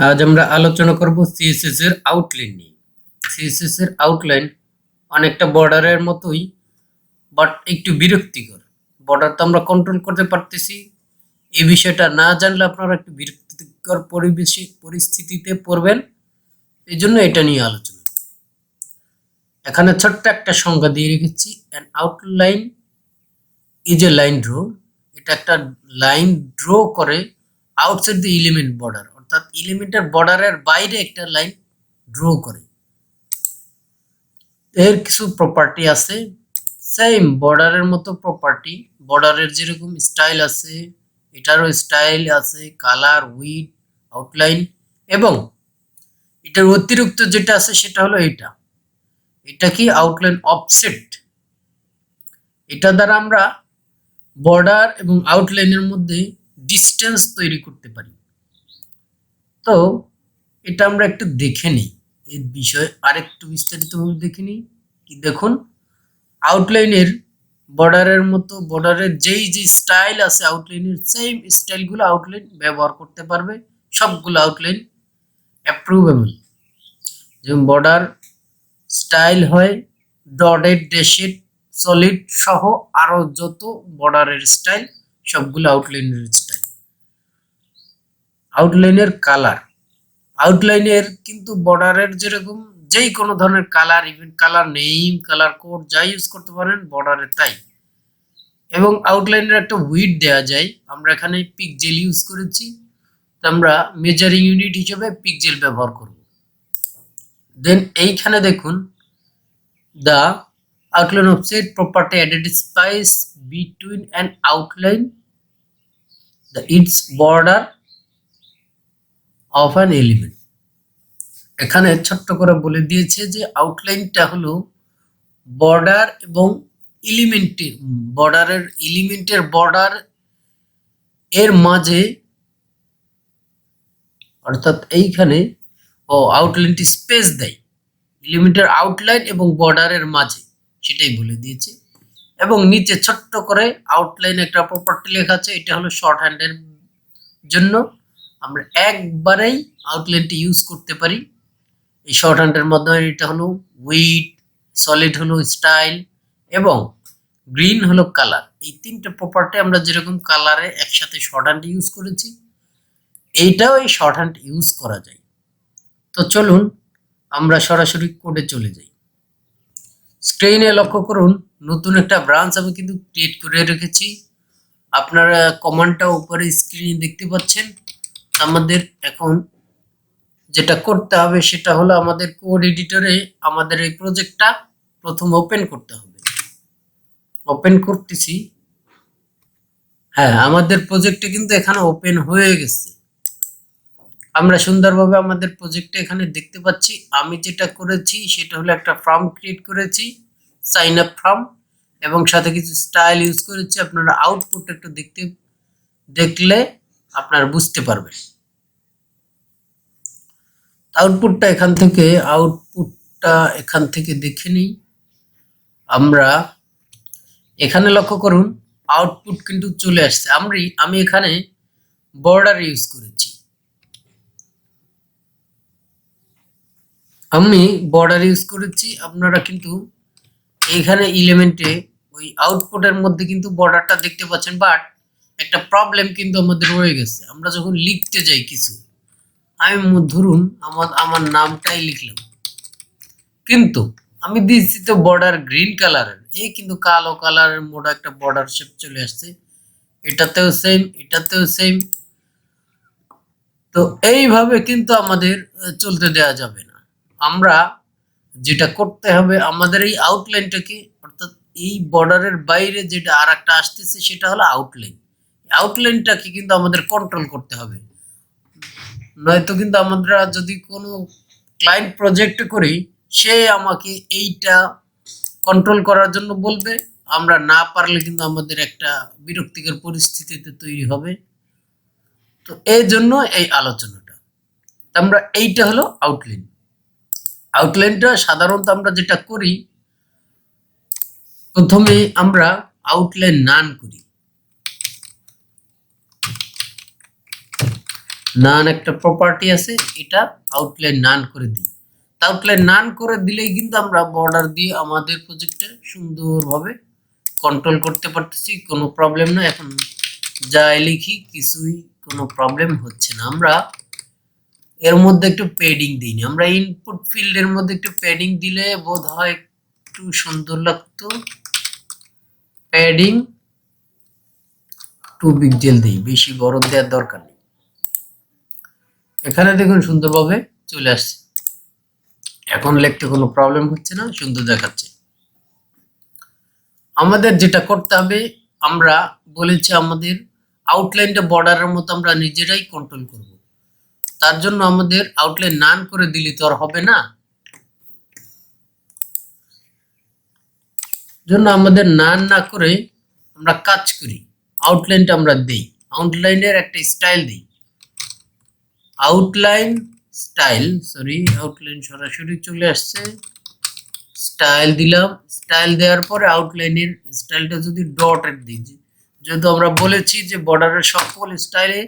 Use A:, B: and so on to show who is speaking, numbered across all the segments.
A: আজ আমরা আলোচনা করব সিএসএস এর আউটলাইন নিয়ে। সিএসএস এর আউটলাইন অনেকটা বর্ডারের মতোই, বাট একটু বিরক্তিকর। বর্ডার তো আমরা কন্ট্রোল করতে পারতেছি, এই বিষয়টা না জানলে আপনারা একটু বিরক্তিকর পরিস্থিতিতে পড়বেন। এই জন্য এটা নিয়ে আলোচনা। এখানে ছোট্ট একটা সংজ্ঞা দিয়ে রেখেছি, an outline is a line draw. এটা একটা লাইন ড্র করে আউটসাইড দ্য এলিমেন্ট বর্ডার, অর্থাৎ এলিমেন্টের বর্ডারের বাইরে একটা লাইন ড্র করে। এর কিছু প্রপার্টি আছে, সেম বর্ডারের মতো প্রপার্টি। বর্ডারের যেরকম স্টাইল আছে, এটারও স্টাইল আছে, কালার, উইডথ, আউটলাইন, এবং এটার অতিরিক্ত যেটা আছে সেটা হলো এটা কি আউটলাইন অফসেট। এটা দ্বারা আমরা বর্ডার এবং আউটলাইনের মধ্যে ডিস্টেন্স তৈরি করতে পারি। তো এটা আমরা একটু দেখে নিই, এর বিষয়ে আরেকটু বিস্তারিতভাবে দেখে নিই। কি দেখুন, আউটলাইনের বর্ডারের মতো বর্ডারের যেই যে স্টাইল আছে আউটলাইনের সেম স্টাইলগুলো আউটলাইন ব্যবহার করতে পারবে। সবগুলো আউটলাইন অ্যাপ্রুভেবল। যেমন বর্ডার স্টাইল হয় ডটেড, ড্যাশেড, সলিড সহ আরো যত বর্ডারের স্টাইল সবগুলো আউটলাইনের স্টাইল। আউটলাইনের কালার, আউটলাইনের কিন্তু বর্ডারের যেরকম যেই কোনো ধরনের colour, even colour name, colour code যা ইউজ করতে পারেন বর্ডারে তাই। এবং আউটলাইনের একটা উইডথ দেওয়া যায়, আমরা এখানে পিক্সেল ইউজ করেছি, তো আমরা মেজারিং ইউনিট হিসেবে পিক্সেল ব্যবহার করব। দেন এইখানে দেখুন, the outline offset property identifies between an outline the its border of an element. এখানে ছোট্ট করে বলে দিয়েছে যে আউটলাইনটা হলো বর্ডার এবং এলিমেন্টের বর্ডার এর মাঝে, অর্থাৎ এইখানে আউটলাইনটি স্পেস দেয় এলিমেন্টের আউটলাইন এবং বর্ডারের মাঝে, সেটাই বলে দিয়েছে। এবং নিচে ছোট্ট করে আউটলাইন একটা প্রপার্টি লেখা আছে, এটা হলো শর্ট হ্যান্ডের জন্য আমরা একবারেই আউটলাইনটি ইউজ করতে পারি। এই শর্ট হ্যান্ডের মাধ্যমে এটা হলো উইডথ, সলিড হলো স্টাইল, এবং গ্রিন হলো কালার। এই তিনটে প্রপার্টি আমরা যেরকম কালারে একসাথে শর্ট হ্যান্ড ইউজ করেছি, এইটাও এই শর্ট হ্যান্ড ইউজ করা যায়। তো চলুন আমরা সরাসরি কোডে চলে যাই। স্ক্রিনে লক্ষ্য করুন, নতুন একটা ব্রাঞ্চ আমি কিন্তু ক্রিয়েট করে রেখেছি। আপনারা কমান্ডটা উপরে স্ক্রিনে দেখতে পাচ্ছেন। আমাদের এখন যেটা করতে হবে সেটা হলো আমাদের কোড এডিটরে আমাদের এই প্রজেক্টটা প্রথম ওপেন করতে হবে। ওপেন করতেছি। হ্যাঁ, আমাদের প্রজেক্টে কিন্তু এখানে ওপেন হয়ে গেছে। আমরা সুন্দরভাবে আমাদের প্রজেক্টে এখানে দেখতে পাচ্ছি। আমি যেটা করেছি সেটা হলো একটা ফর্ম ক্রিয়েট করেছি, সাইন আপ ফর্ম, এবং সাথে কিছু স্টাইল ইউজ করেছি। আপনারা আউটপুট একটু দেখলে আপনারা বুঝতে পারবেন। আউটপুটটা এখান থেকে দেখে নিই। আমরা এখানে লক্ষ্য করুন, আউটপুট কিন্তু চলে আসছে। আমি এখানে বর্ডার ইউজ করেছি। আপনারা কিন্তু এখানে এলিমেন্টে ওই আউটপুটের মধ্যে কিন্তু বর্ডারটা দেখতে পাচ্ছেন, বাট একটা প্রবলেম কিন্তু আমাদের রয়ে গেছে। আমরা যখন লিখতে যাই কিছু, আমি ধরুন আমার নামটাই লিখলাম, কিন্তু আমি দিচ্ছি তো বর্ডার গ্রিন কালারের, এই কিন্তু কালো কালারের মোটা একটা বর্ডার শেপ চলে আসছে। এটাতেও সেম। তো এইভাবে কিন্তু আমাদের চলতে দেওয়া যাবে না। আমরা যেটা করতে হবে, আমাদের এই আউটলাইনটাকে, অর্থাৎ এই বর্ডারের বাইরে যেটা আর একটা আসতেছে সেটা হলো আউটলাইনটাকে কিন্তু আমাদের কন্ট্রোল করতে হবে। নয়তো কিন্তু আমরা যদি কোনো ক্লায়েন্ট প্রজেক্ট করি, সে আমাকে এইটা কন্ট্রোল করার জন্য বলবে, আমরা না পারলে কিন্তু আমাদের একটা বিরক্তিকর পরিস্থিতিতে তৈরি হবে। তো এই জন্য এই আলোচনাটা। আমরা এইটা হলো আউটলাইনটা সাধারণত আমরা যেটা করি, প্রথমে আমরা আউটলাইন নান করি। নান একটা প্রপার্টি আছে, এটা আউটলাইন নান করে দিই। আউটলাইন নান করে দিলেই কিন্তু আমরা বর্ডার দিয়ে আমাদের প্রজেক্টে সুন্দরভাবে কন্ট্রোল করতে পারতেছি, কোনো প্রবলেম না। এখন যাই লিখি কিছুই কোনো প্রবলেম হচ্ছে না। আমরা এর মধ্যে একটু প্যাডিং দিইনি, আমরা ইনপুট ফিল্ডের মধ্যে একটু প্যাডিং দিলে বোধ হয় একটু সুন্দর লাগতো। প্যাডিং 2 পিক্সেল দিই, বেশি বড় দেওয়ার দরকার নেই। এখানে দেখুন সুন্দরভাবে চলে আসছে, এখন লিখতে কোনো প্রবলেম হচ্ছে না, সুন্দর দেখাচ্ছে। আমাদের যেটা করতে হবে, আমরা বলেছি আমাদের আউটলাইনটা বর্ডারের মতো আমরা নিজেরাই কন্ট্রোল করব। তার জন্য আমাদের আউটলাইন নান করে দিলে তো আর হবে না, জন্য আমাদের নান না করে আমরা কাজ করি, আউটলাইনটা আমরা দেই, আউটলাইনের একটা স্টাইল দিই। আউটলাইন স্টাইল, সরি আউটলাইন সরাসরি চলে আসছে, স্টাইল দিলাম। স্টাইল দেওয়ার পরে আউটলাইনের স্টাইলটা যদি ডটের দিই, যেহেতু আমরা বলেছি যে বর্ডারের সকল স্টাইলে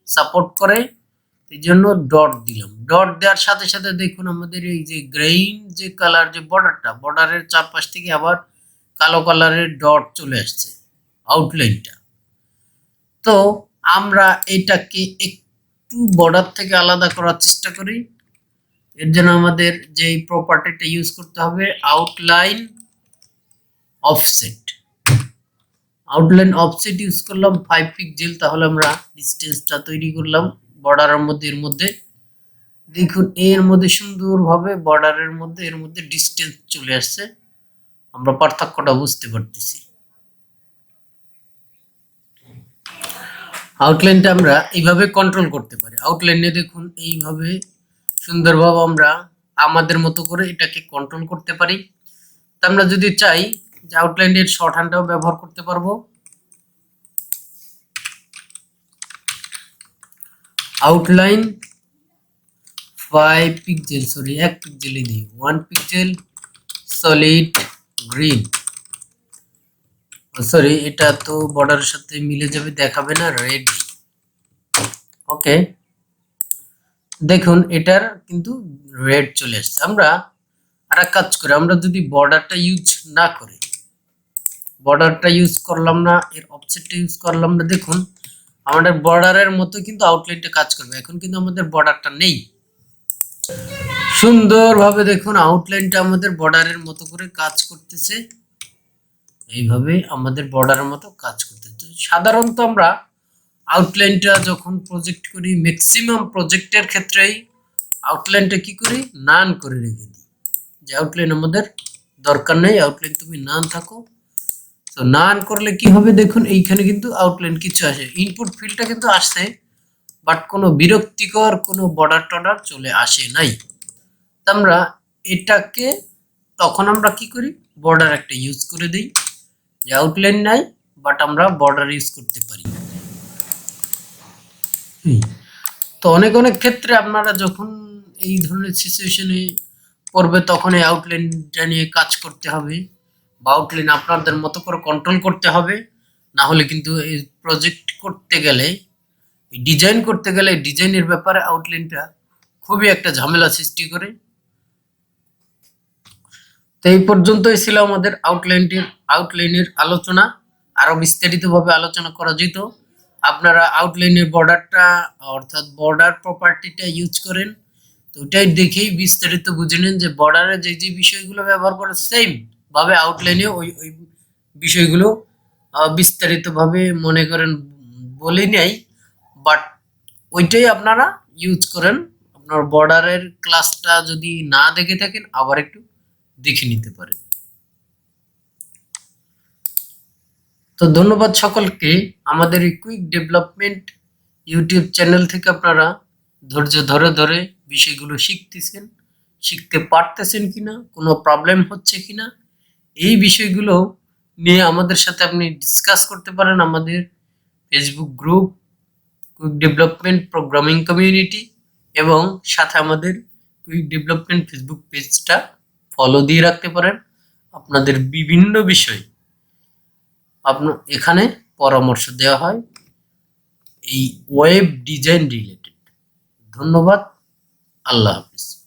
A: সাপোর্ট করে, এই জন্য ডট দিলাম। ডট দেওয়ার সাথে সাথে দেখুন আমাদের এই যে গ্রেইন যে কালার, যে বর্ডারটা, বর্ডারের চারপাশ থেকে আবার কালো কালারের ডট চলে আসছে আউটলাইনটা। তো আমরা এটাকে একটু বর্ডার থেকে আলাদা করার চেষ্টা করি। এর জন্য আমাদের যে প্রপার্টিটা ইউজ করতে হবে, outline offset. Outline offset use করলাম 5 পিক্সেল, তাহলে আমরা ডিসটেন্সটা তৈরি করলাম বর্ডারের মধ্যে। এর মধ্যে দেখুন এর মধ্যে সুন্দরভাবে বর্ডারের মধ্যে এর মধ্যে ডিসটেন্স চলে আসছে, আমরা পার্থক্যটা বুঝতে পারতেছি। আউটলাইনটা আমরা এইভাবে কন্ট্রোল করতে পারি। আউটলাইনে দেখুন এইভাবে সুন্দরভাবে আমরা আমাদের মতো করে এটাকে কন্ট্রোল করতে পারি। তা আমরা যদি চাই যে আউটলাইনের শর্ট হ্যান্ডটাও ব্যবহার করতে পারবো। আউটলাইন 5 পিক্সেল, সরি 1 পিক্সেলই দিই, 1 পিক্সেল সলিড গ্রিন, সরি এটা তো বর্ডারের সাথে মিলে যাবে, দেখাবে না, রেড। ওকে, দেখুন এটার কিন্তু রেড চলে আসছে। আমরা আর এক কাজ করি, আমরা যদি বর্ডারটা ইউজ না করি, বর্ডারটা ইউজ করলাম না, এর অফসেটটা ইউজ করলাম না, দেখুন আমাদের বর্ডারের মতো কিন্তু আউটলাইনটা কাজ করবে। এখন কিন্তু আমাদের বর্ডারটা নেই, সুন্দরভাবে দেখুন আউটলাইনটা আমাদের বর্ডারের মতো করে কাজ করতেছে, এইভাবে আমাদের বর্ডারের মতো কাজ করতেছে। সাধারণত আমরা আউটলাইনটা যখন প্রজেক্ট করি, ম্যাক্সিমাম প্রজেক্টের ক্ষেত্রেই আউটলাইনটা কি করি, নান করে রেখে দিই, যে আউটলাইন আমাদের দরকার নেই, আউটলাইন তুমি নান থাকো। তো নান করলে কি হবে, দেখুন এইখানে কিন্তু আউটলাইন কিছু আসে, ইনপুট ফিল্ডটা কিন্তু আসছে, বাট কোনো বিরক্তিকর কোনো বর্ডার টর্ডার চলে আসে নাই। আমরা এটাকে তখন আমরা কি করি, বর্ডার একটা ইউজ করে দিই, যে আউটলাইন নাই বাট আমরা বর্ডার ইউজ করতে পারি। তো অনেক অনেক ক্ষেত্রে আপনারা যখন এই ধরনের সিচুয়েশনে পড়বে, তখন এই আউটলাইনটা নিয়ে কাজ করতে হবে, বা আউটলাইন আপনাদের মতো করে কন্ট্রোল করতে হবে। না হলে কিন্তু এই প্রজেক্ট করতে গেলে, ডিজাইন করতে গেলে, ডিজাইনের ব্যাপারে আউটলাইনটা খুবই একটা ঝামেলা সৃষ্টি করে। তো এই পর্যন্তই ছিল আমাদের আউটলাইনের আলোচনা। আরো বিস্তারিতভাবে আলোচনা করা যেত। আপনারা আউটলাইনের বর্ডারটা, অর্থাৎ বর্ডার প্রপার্টিটা ইউজ করেন, তো ওটাই দেখেই বিস্তারিত বুঝে নেন যে বর্ডারে যে যে বিষয়গুলো ব্যবহার করে সেম ভাবে আউটলাইনে ওই ওই বিষয়গুলো বিস্তারিতভাবে মনে করেন বলে নেই, বাট ওইটাই আপনারা ইউজ করেন। আপনার বর্ডারের ক্লাসটা যদি না দেখে থাকেন, আবার একটু দেখে নিতে পারেন। তো ধন্যবাদ সকলকে। আমাদের এই কুইক ডেভেলপমেন্ট ইউটিউব চ্যানেল থেকে আপনারা ধৈর্য ধরে ধরে বিষয়গুলো শিখতেছেন, শিখতে পারতেছেন কিনা, কোনো প্রবলেম হচ্ছে কিনা, এই বিষয়গুলো নিয়ে আমাদের সাথে আপনি ডিসকাস করতে পারেন। আমাদের Facebook group quick development programming community, এবং সাথে আমাদের কুইক ডেভেলপমেন্ট ফেসবুক পেজটা ফলো দিয়ে রাখতে পারেন। আপনাদের বিভিন্ন বিষয় এখানে পরামর্শ দেওয়া হয় এই ওয়েব ডিজাইন রিলেটেড। ধন্যবাদ। আল্লাহ হাফিজ।